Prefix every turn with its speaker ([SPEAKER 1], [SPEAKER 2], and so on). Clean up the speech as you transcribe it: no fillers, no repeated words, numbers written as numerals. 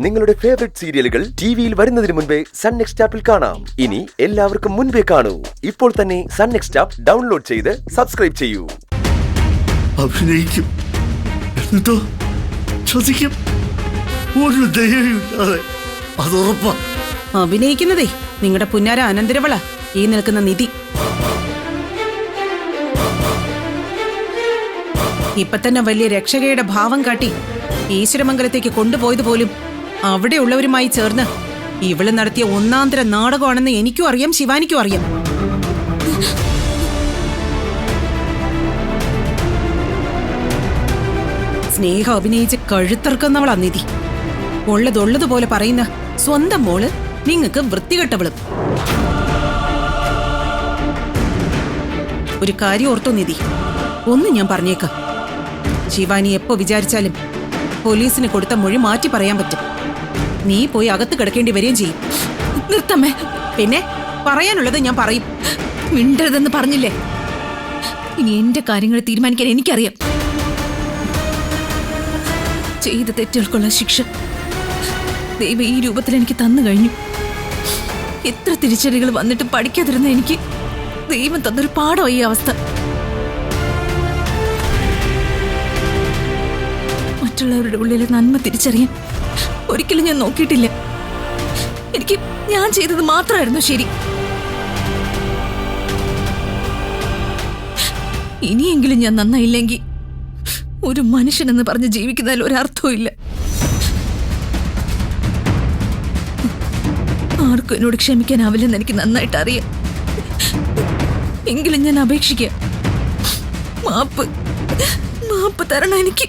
[SPEAKER 1] നിങ്ങളുടെ ഫേവറേറ്റ് സീരിയലുകൾ ടിവിയിൽ വരുന്നതിന് മുൻപേ സൺ നെക്സ്റ്റ് ആപ്പിൽ കാണാം. ഇനി എല്ലാവർക്കും മുൻപേ കാണൂ. ഇപ്പോൾ തന്നെ സൺ നെക്സ്റ്റ് ആപ്പ് ഡൗൺലോഡ് ചെയ്ത് സബ്സ്ക്രൈബ് ചെയ്യൂ.
[SPEAKER 2] അഭിനയിക്കും, എന്നിട്ടോ ചോദിക്കും, ഒരു ദയയുണ്ടാതെ അതുറപ്പാ.
[SPEAKER 3] അഭിനയിക്കുന്നതേ നിങ്ങളുടെ പുന്നാര അനന്തരവള ഈ നിൽക്കുന്ന നിധി. ഇപ്പൊ തന്നെ വലിയ രക്ഷകയുടെ ഭാവം കാട്ടി ഈശ്വരമംഗലത്തേക്ക് കൊണ്ടുപോയത് പോലും അവിടെയുള്ളവരുമായി ചേർന്ന് ഇവള് നടത്തിയ ഒന്നാന്തര നാടകമാണെന്ന് എനിക്കും അറിയാം, ശിവാനിക്കും അറിയാം. സ്നേഹം അഭിനയിച്ച് കഴുത്തറക്കുന്നവളാ നിധി. ഉള്ളതുള്ളതുപോലെ പറയുന്ന സ്വന്തം മോള് നിങ്ങക്ക് വൃത്തികെട്ടവളും. ഒരു കാര്യം ഓർത്തോ നിധി, ഒന്നും ഞാൻ പറഞ്ഞേക്കാം. ശിവാനി എപ്പോ വിചാരിച്ചാലും പോലീസിന് കൊടുത്ത മൊഴി മാറ്റി പറയാൻ പറ്റും. നീ പോയി അകത്ത് കിടക്കേണ്ടി വരികയും ചെയ്യും.
[SPEAKER 4] നിർത്തമ്മേ.
[SPEAKER 3] പിന്നെ പറയാനുള്ളത് ഞാൻ പറയും.
[SPEAKER 4] മിണ്ടരുതെന്ന് പറഞ്ഞില്ലേ? ഇനി എന്റെ കാര്യങ്ങൾ തീരുമാനിക്കാൻ എനിക്കറിയാം. ചെയ്ത തെറ്റുകൾക്കുള്ള ശിക്ഷ ദൈവം ഈ രൂപത്തിൽ എനിക്ക് തന്നു കഴിഞ്ഞു. എത്ര തിരിച്ചടികൾ വന്നിട്ട് പഠിക്കാതിരുന്ന എനിക്ക് ദൈവം തന്നൊരു പാഠമായി ഈ അവസ്ഥ. മറ്റുള്ളവരുടെ ഉള്ളിലെ നന്മ തിരിച്ചറിയാൻ ഒരിക്കലും ഞാൻ നോക്കിയിട്ടില്ല. എനിക്ക് ഞാൻ ചെയ്തത് മാത്രമായിരുന്നു ശരി. ഇനിയെങ്കിലും ഞാൻ നന്നായില്ലെങ്കിൽ ഒരു മനുഷ്യനെന്ന് പറഞ്ഞ് ജീവിക്കുന്നതിൽ ഒരർത്ഥവും ഇല്ല. ആർക്കും എന്നോട് ക്ഷമിക്കാനാവില്ലെന്ന് എനിക്ക് നന്നായിട്ട് അറിയാം. എങ്കിലും ഞാൻ അപേക്ഷിക്കാം, മാപ്പ് തരണം എനിക്ക്.